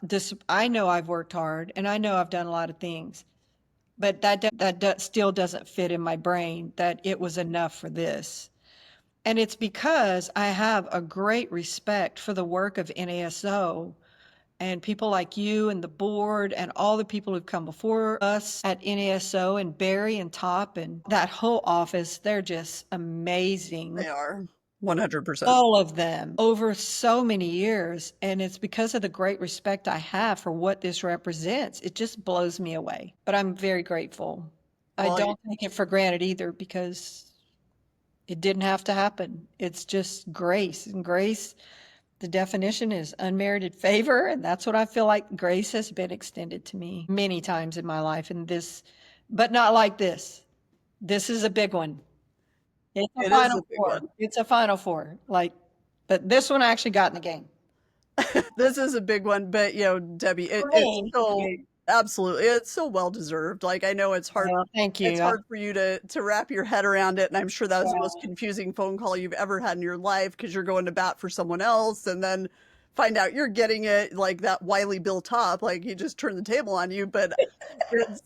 this, I know I've worked hard and I know I've done a lot of things, but that still doesn't fit in my brain that it was enough for this. And it's because I have a great respect for the work of NASO and people like you and the board and all the people who've come before us at NASO and Barry and Top and that whole office. They're just amazing. They are 100%. All of them over so many years. And it's because of the great respect I have for what this represents. It just blows me away. But I'm very grateful. Well, I don't take it for granted either because it didn't have to happen. It's just grace. And grace, the definition is unmerited favor, and that's what I feel like grace has been extended to me many times in my life. And this, but not like this. This is a big one. It's a Final Four. It's a Final Four. But this one I actually got in the game. This is a big one, but Debbie, it's so absolutely, it's so well deserved. Like I know it's hard. Well, thank you. It's hard for you to wrap your head around it, and I'm sure that was the most confusing phone call you've ever had in your life because you're going to bat for someone else, and then find out you're getting it like that wily Bill Top, like he just turned the table on you. But it's,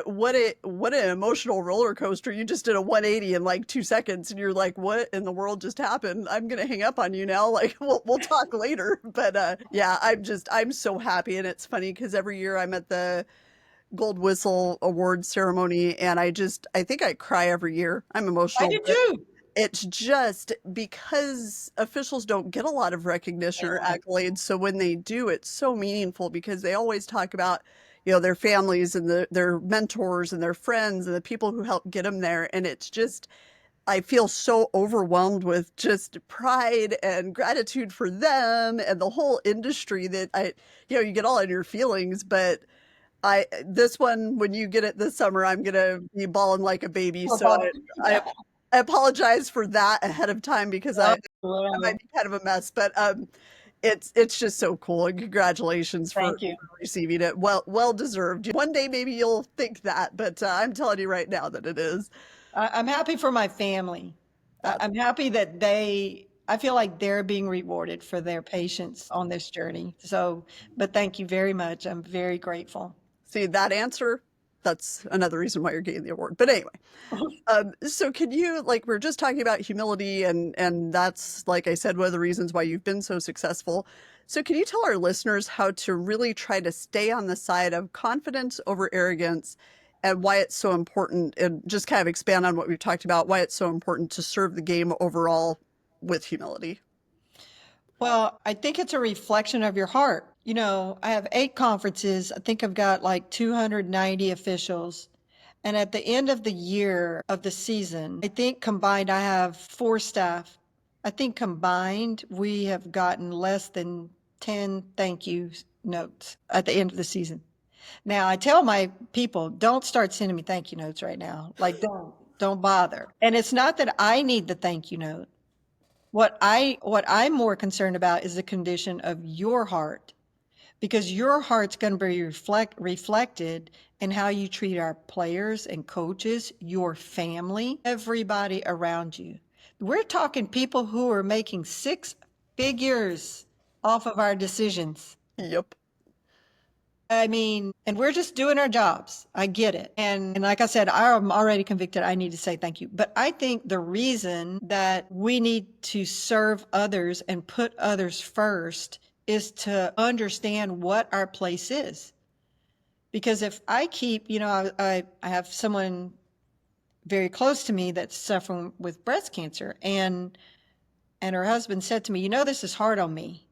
what an emotional roller coaster. You just did a 180 in like 2 seconds, and you're like, what in the world just happened? I'm gonna hang up on you now. Like we'll talk later. But yeah, I'm so happy, and it's funny because every year I'm at the Gold Whistle Award ceremony, and I think I cry every year. I'm emotional. I do too. It's just because officials don't get a lot of recognition or accolades. So when they do, it's so meaningful because they always talk about, their families and their mentors and their friends and the people who helped get them there. And it's just, I feel so overwhelmed with just pride and gratitude for them and the whole industry that you get all in your feelings. But this one, when you get it this summer, I'm going to be bawling like a baby. So I apologize for that ahead of time because I might be kind of a mess, but it's just so cool, and congratulations for receiving it. Well deserved. One day maybe you'll think that, but I'm telling you right now that it is. I'm happy for my family. I'm happy that I feel like they're being rewarded for their patience on this journey. So, but thank you very much. I'm very grateful. See that answer? That's another reason why you're getting the award. But anyway, so can you, we're just talking about humility and that's, like I said, one of the reasons why you've been so successful. So can you tell our listeners how to really try to stay on the side of confidence over arrogance and why it's so important, and just kind of expand on what we've talked about, why it's so important to serve the game overall with humility. Well, I think it's a reflection of your heart. I have 8 conferences. I think I've got like 290 officials. And at the end of the year of the season, I think combined, I have 4 staff. I think combined, we have gotten less than 10 thank you notes at the end of the season. Now, I tell my people, don't start sending me thank you notes right now. Like, don't bother. And it's not that I need the thank you note. What I'm more concerned about is the condition of your heart, because your heart's going to be reflected in how you treat our players and coaches, your family, everybody around you. We're talking people who are making 6 figures off of our decisions. Yep. I mean, and we're just doing our jobs. I get it. And like I said, I'm already convicted. I need to say thank you. But I think the reason that we need to serve others and put others first is to understand what our place is. Because if I keep, I have someone very close to me that's suffering with breast cancer, and her husband said to me, this is hard on me.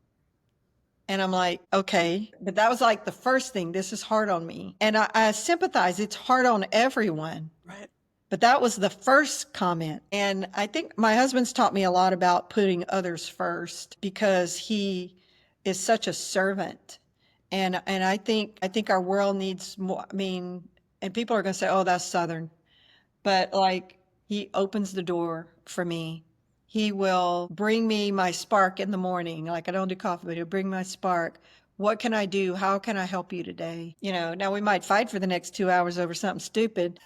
And I'm like, okay, but that was like the first thing. This is hard on me. And I sympathize. It's hard on everyone. Right. But that was the first comment. And I think my husband's taught me a lot about putting others first, because he is such a servant. And I think our world needs more. I mean, and people are going to say, oh, that's Southern. But like, he opens the door for me. He will bring me my spark in the morning. Like, I don't do coffee, but he'll bring my spark. What can I do? How can I help you today? Now we might fight for the next 2 hours over something stupid.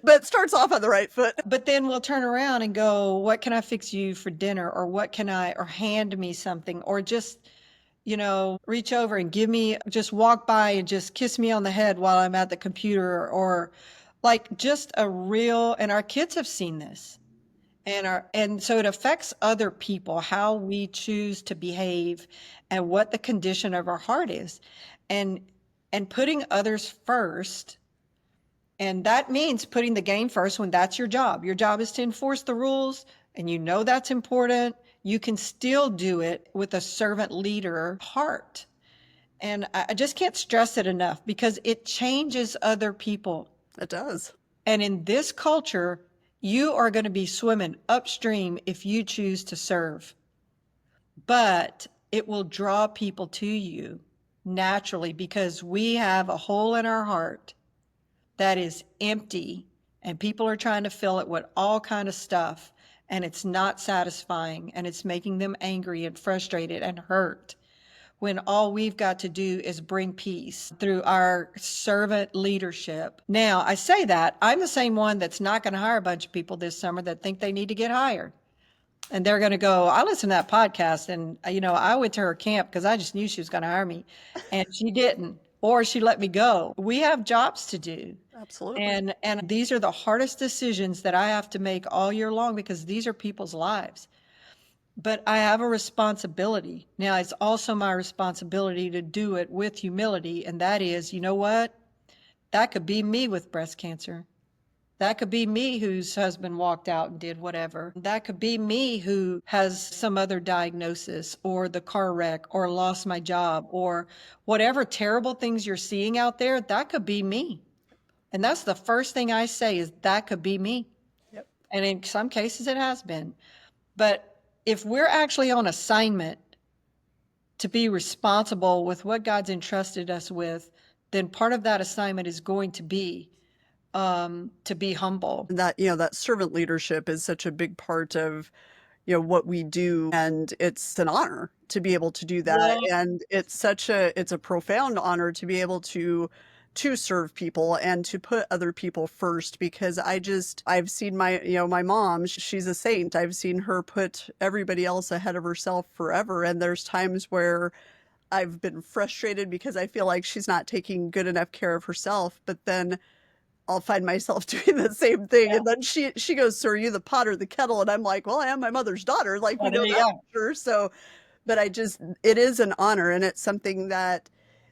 But it starts off on the right foot. But then we'll turn around and go, what can I fix you for dinner? Or or hand me something, or just, reach over and just walk by and just kiss me on the head while I'm at the computer, or like just and our kids have seen this. And so it affects other people, how we choose to behave and what the condition of our heart is, and putting others first. And that means putting the game first when that's your job. Your job is to enforce the rules, and that's important. You can still do it with a servant leader heart. And I just can't stress it enough, because it changes other people. It does. And in this culture, you are going to be swimming upstream if you choose to serve. But it will draw people to you naturally, because we have a hole in our heart that is empty, and people are trying to fill it with all kind of stuff, and it's not satisfying, and it's making them angry and frustrated and hurt, when all we've got to do is bring peace through our servant leadership. Now, I say that, I'm the same one that's not going to hire a bunch of people this summer that think they need to get hired. And they're going to go, I listened to that podcast, and, I went to her camp because I just knew she was going to hire me, and she didn't, or she let me go. We have jobs to do. Absolutely. And these are the hardest decisions that I have to make all year long, because these are people's lives. But I have a responsibility. Now, it's also my responsibility to do it with humility. And that is, you know what? That could be me with breast cancer. That could be me whose husband walked out and did whatever. That could be me who has some other diagnosis, or the car wreck, or lost my job, or whatever terrible things you're seeing out there. That could be me. And that's the first thing I say, is that could be me. Yep. And in some cases it has been. But if we're actually on assignment to be responsible with what God's entrusted us with, then part of that assignment is going to be humble. That servant leadership is such a big part of what we do, and it's an honor to be able to do that. Yeah. And it's a profound honor to be able to serve people and to put other people first, because I've seen my mom, she's a saint. I've seen her put everybody else ahead of herself forever. And there's times where I've been frustrated because I feel like she's not taking good enough care of herself, but then I'll find myself doing the same thing. Yeah. And then she goes, so are you the pot or the kettle? And I'm like, well, I am my mother's daughter. Like, we know that for sure. So, but it is an honor, and it's something that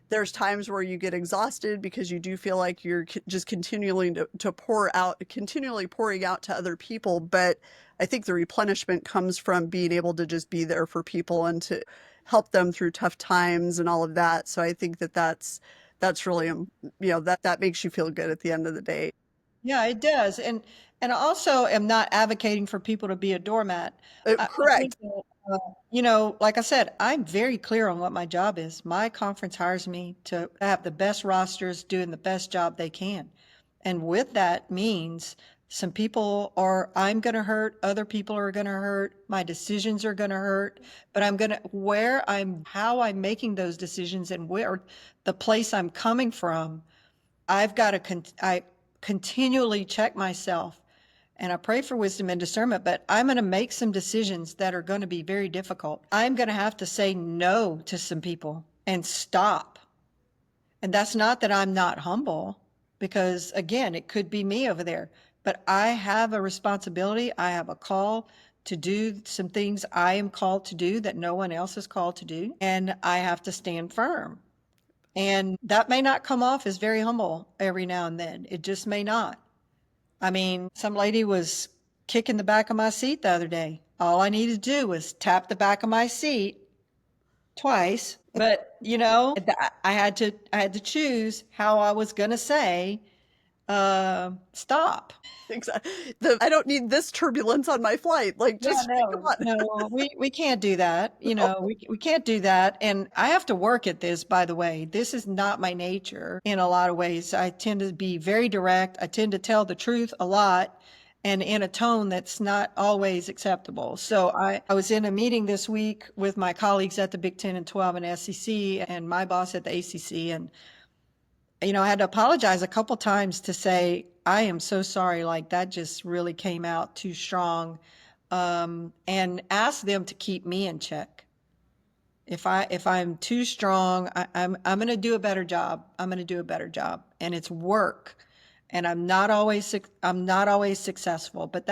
There's times where you get exhausted because you do feel like you're just continually continually pouring out to other people. But I think the replenishment comes from being able to just be there for people and to help them through tough times and all of that. So I think that that's really, that makes you feel good at the end of the day. Yeah, it does. And I also am not advocating for people to be a doormat. I think Correct. that, like I said, I'm very clear on what my job is. My conference hires me to have the best rosters doing the best job they can. And with that means some people are, I'm going to hurt, other people are going to hurt, my decisions are going to hurt, but how I'm making those decisions and where the place I'm coming from, I've got to, I continually check myself and I pray for wisdom and discernment, but I'm going to make some decisions that are going to be very difficult. I'm going to have to say no to some people and stop. And that's not that I'm not humble, because again, it could be me over there, but I have a responsibility. I have a call to do some things I am called to do that no one else is called to do. And I have to stand firm. And that may not come off as very humble every now and then. It just may not. I mean, some lady was kicking the back of my seat the other day. All I needed to do was tap the back of my seat twice, but I had to choose how I was going to say, stop. Exactly. I don't need this turbulence on my flight. Like, just come on. No, we can't do that. We can't do that. And I have to work at this, by the way. This is not my nature in a lot of ways. I tend to be very direct. I tend to tell the truth a lot and in a tone that's not always acceptable. So I was in a meeting this week with my colleagues at the Big 10 and 12 and SEC and my boss at the ACC. And, I had to apologize a couple times to say, I am so sorry. Like, that just really came out too strong. And ask them to keep me in check. If I'm too strong, I'm going to do a better job. I'm going to do a better job, and it's work. And I'm not always successful, but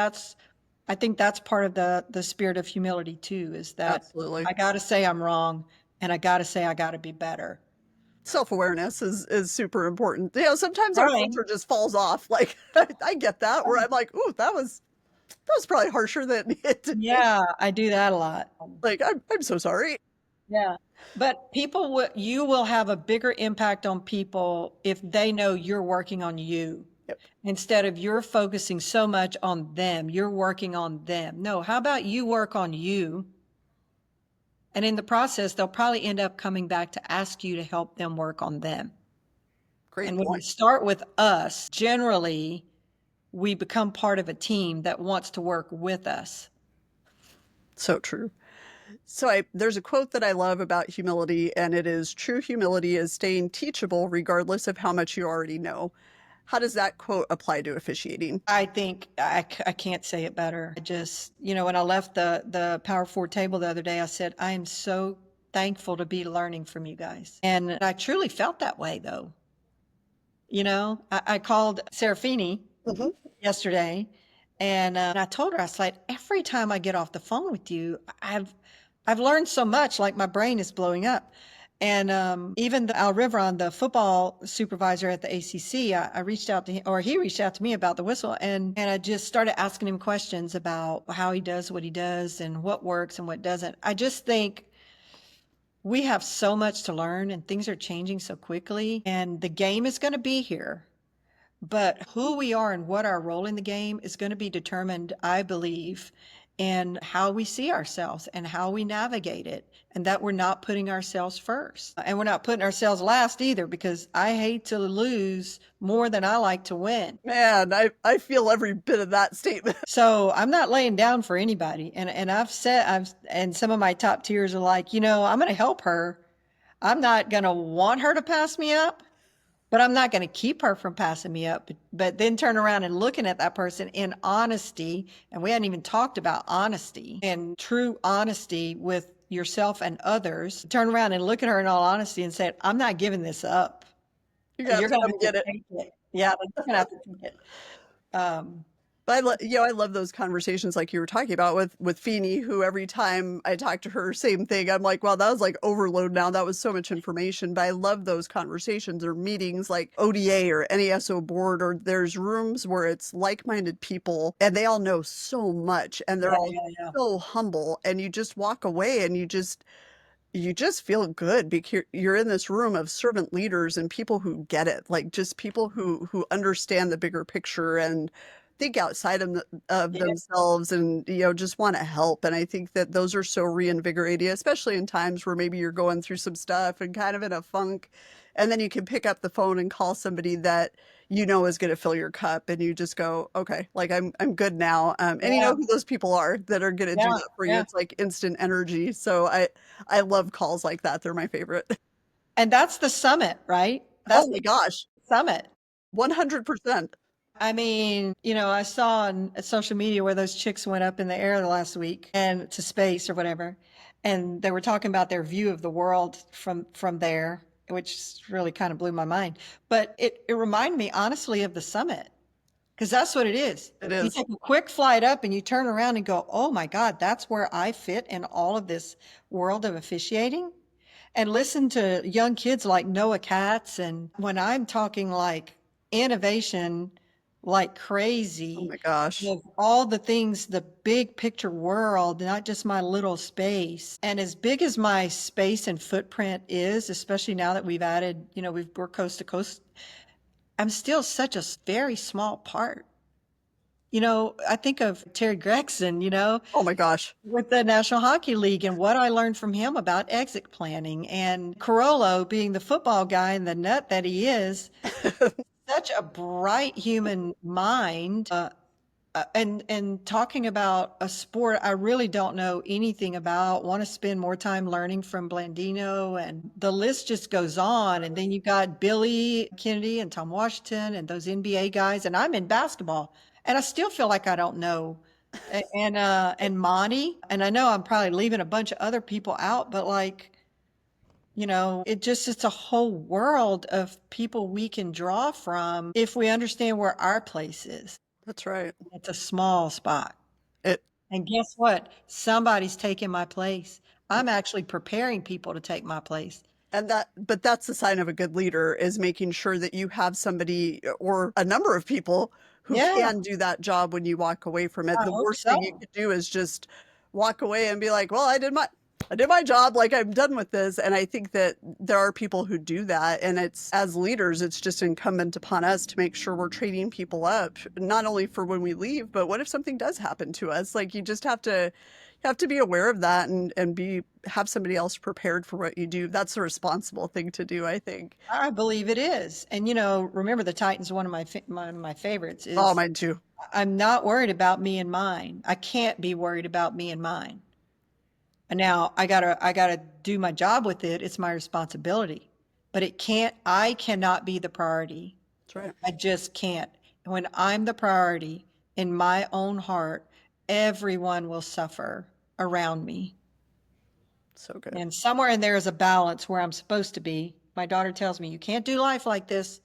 I think that's part of the spirit of humility too, is that Absolutely. I got to say I'm wrong, and I got to say I got to be better. Self-awareness is super important. Sometimes our Right. filter just falls off. Like, I get that, where I'm like, ooh, that was probably harsher than it needed to be. Yeah, I do that a lot. Like, I'm so sorry. Yeah. But you will have a bigger impact on people if they know you're working on you. Yep. Instead of you're focusing so much on them, you're working on them. No, how about you work on you? And in the process, they'll probably end up coming back to ask you to help them work on them. Great And when we point. start with us, generally, we become part of a team that wants to work with us. So true. So there's a quote that I love about humility, and it is, true humility is staying teachable regardless of how much you already know. How does that quote apply to officiating? I think I can't say it better. I just, when I left the Power Four table the other day, I said, I am so thankful to be learning from you guys. And I truly felt that way, though. I called Serafini yesterday, and I told her, I was like, every time I get off the phone with you, I've learned so much, like my brain is blowing up. And even Al Riveron, the football supervisor at the ACC, I reached out to him, or he reached out to me about the whistle, and I just started asking him questions about how he does what he does and what works and what doesn't. I just think we have so much to learn, and things are changing so quickly, and the game is going to be here. But who we are and what our role in the game is going to be determined, I believe, in how we see ourselves and how we navigate it, and that we're not putting ourselves first. And we're not putting ourselves last either, because I hate to lose more than I like to win. Man, I feel every bit of that statement. So I'm not laying down for anybody. And and some of my top tiers are like, I'm going to help her. I'm not going to want her to pass me up, but I'm not going to keep her from passing me up, but then turn around and looking at that person in honesty. And we hadn't even talked about honesty and true honesty with yourself and others. Turn around and look at her in all honesty and say, I'm not giving this up. You're going to gonna come get it. take it. Yeah, you're going to have to take it. But I love those conversations like you were talking about with Feeney, who every time I talk to her, same thing. I'm like, wow, that was like overload now. That was so much information. But I love those conversations or meetings like ODA or NASO board, or there's rooms where it's like-minded people and they all know so much and they're Yeah, all yeah, yeah. so humble, and you just walk away and you just feel good because you're in this room of servant leaders and people who get it, like just people who understand the bigger picture and think outside of Yeah. themselves, and just want to help. And I think that those are so reinvigorating, especially in times where maybe you're going through some stuff and kind of in a funk, and then you can pick up the phone and call somebody that is going to fill your cup, and you just go, okay, like I'm good now. And you Yeah. know who those people are that are going to do Yeah. that for you. Yeah. It's like instant energy. So I love calls like that. They're my favorite. And that's the summit, right? Oh That's my the gosh, summit. 100%. I mean, I saw on social media where those chicks went up in the air last week and to space or whatever, and they were talking about their view of the world from there, which really kind of blew my mind. But it reminded me honestly of the summit, because that's what it is. It You is. take a quick flight up and you turn around and go, "Oh my God, that's where I fit in all of this world of officiating." And listen to young kids like Noah Katz. And when I'm talking like innovation, like Oh crazy, my gosh. of all the things, the big picture world, not just my little space. And as big as my space and footprint is, especially now that we've added, we're coast to coast, I'm still such a very small part. I think of Terry Gregson, Oh my gosh. with the National Hockey League and what I learned from him about exit planning, and Carollo being the football guy and the nut that he is, such a bright human mind. And talking about a sport I really don't know anything about, want to spend more time learning from Blandino, and the list just goes on. And then you got Billy Kennedy and Tom Washington and those NBA guys, and I'm in basketball, and I still feel like I don't know. And Monty, and I know I'm probably leaving a bunch of other people out, but like, it's a whole world of people we can draw from if we understand where our place is. That's right. It's a small spot. It And guess what? Somebody's taking my place. I'm actually preparing people to take my place. but that's the sign of a good leader, is making sure that you have somebody or a number of people who Yeah, can do that job when you walk away from it. I The hope worst thing you so. could do is just walk away and be like, well, I did my job, like I'm done with this. And I think that there are people who do that. And it's, as leaders, it's just incumbent upon us to make sure we're training people up, not only for when we leave, but what if something does happen to us? Like, you just have to be aware of that, and have somebody else prepared for what you do. That's a responsible thing to do, I think. I believe it is. And remember the Titans, one of my favorites Oh, is mine too. I'm not worried about me and mine. I can't be worried about me and mine. And now I gotta do my job with it. It's my responsibility. But I cannot be the priority. That's right. I just can't. When I'm the priority in my own heart, everyone will suffer around me. So good. And somewhere in there is a balance where I'm supposed to be. My daughter tells me, you can't do life like this.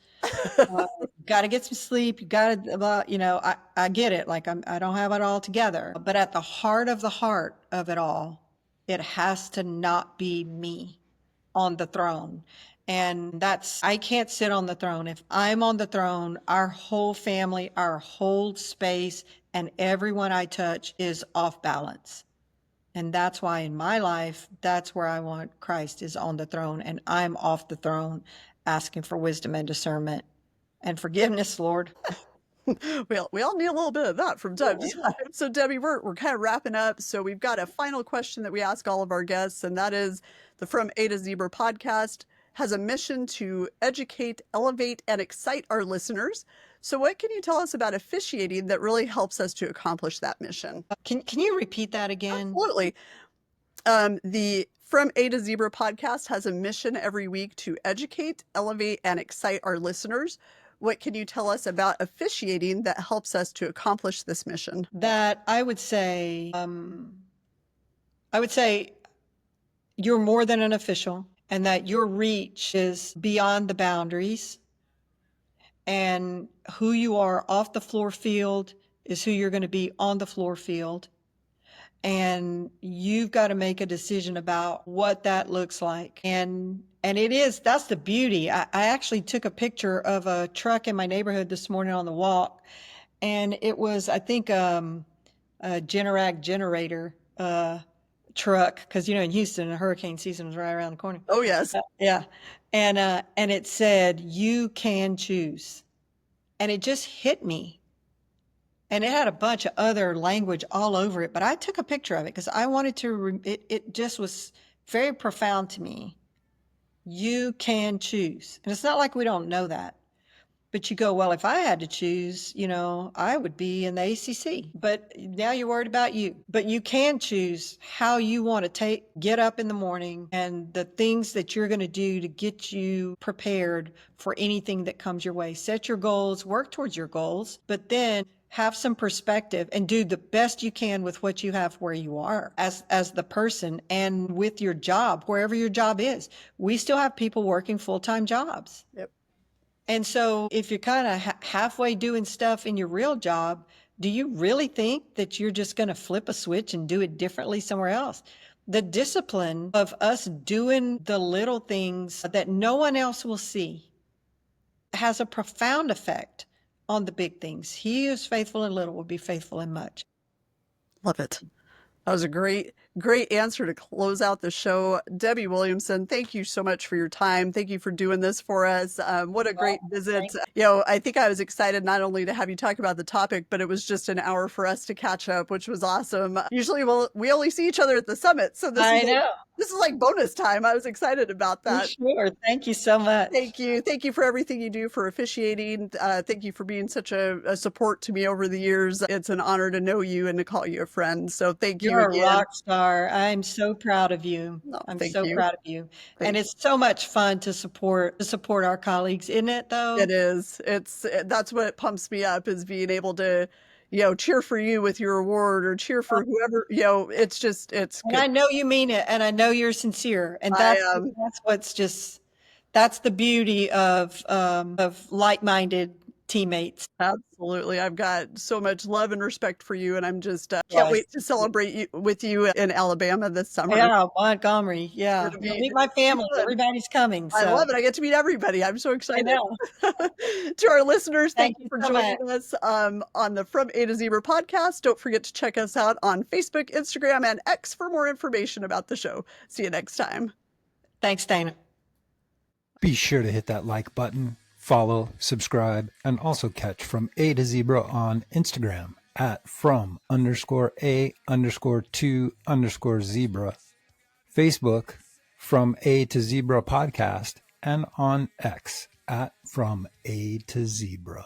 You got to get some sleep. You got to, I get it. Like I don't have it all together. But at the heart of it all, it has to not be me on the throne. And I can't sit on the throne. If I'm on the throne, our whole family, our whole space, and everyone I touch is off balance. And that's why in my life, that's where I want Christ, is on the throne, and I'm off the throne asking for wisdom and discernment and forgiveness, Lord. We all need a little bit of that from time to Yeah. time. So Debbie, we're kind of wrapping up. So we've got a final question that we ask all of our guests, and that is, the From A to Zebra podcast has a mission to educate, elevate, and excite our listeners. So what can you tell us about officiating that really helps us to accomplish that mission? Can you repeat that again? Absolutely. The From A to Zebra podcast has a mission every week to educate, elevate, and excite our listeners. What can you tell us about officiating that helps us to accomplish this mission? That I would say you're more than an official, and that your reach is beyond the boundaries, and who you are off the floor field is who you're going to be on the floor field. And you've got to make a decision about what that looks like. And that's the beauty. I actually took a picture of a truck in my neighborhood this morning on the walk, and it was, I think, a Generac generator truck, because in Houston, the hurricane season was right around the corner. Oh, yes. Yeah. And it said, "You can choose." And it just hit me. And it had a bunch of other language all over it, but I took a picture of it because I wanted to, it just was very profound to me. You can choose. And it's not like we don't know that. But you go, well, if I had to choose, I would be in the ACC. But now you're worried about you. But you can choose how you want to get up in the morning and the things that you're going to do to get you prepared for anything that comes your way. Set your goals, work towards your goals, but then have some perspective and do the best you can with what you have where you are as the person and with your job, wherever your job is. We still have people working full-time jobs. Yep. And so if you're kind of halfway doing stuff in your real job, do you really think that you're just going to flip a switch and do it differently somewhere else? The discipline of us doing the little things that no one else will see has a profound effect on the big things. He who is faithful in little will be faithful in much. Love it. That was a great answer to close out the show. Debbie Williamson, thank you so much for your time. Thank you for doing this for us. What a great visit. I think I was excited not only to have you talk about the topic, but it was just an hour for us to catch up, which was awesome. Usually we only see each other at the summit. So this is like bonus time. I was excited about that. For sure. Thank you so much. Thank you. Thank you for everything you do for officiating. Thank you for being such a support to me over the years. It's an honor to know you and to call you a friend. So thank you You're again. a rock star. I'm so proud of you. Oh, I'm thank so you. proud of you. Thank And it's so much fun to support our colleagues, isn't it though? It is. That's what pumps me up, is being able to, cheer for you with your award or cheer for whoever, it's And good. I know you mean it, and I know you're sincere. And that's the beauty of like-minded teammates. Absolutely. I've got so much love and respect for you, and I'm just can't wait to celebrate with you in Alabama this summer. Yeah, Montgomery. Yeah. It'll be- Meet my family. Good. Everybody's coming. I So. love it. I get to meet everybody. I'm so I excited. know. To our listeners, thank Thank you you for so joining us on the From A to Zebra podcast. Don't forget to check us out on Facebook, Instagram, and X for more information about the show. See you next time. Thanks, Dana. Be sure to hit that like button, follow, subscribe, and also catch From A to Zebra on Instagram at from_A_2_zebra, Facebook From A to Zebra podcast, and on X at From A to Zebra.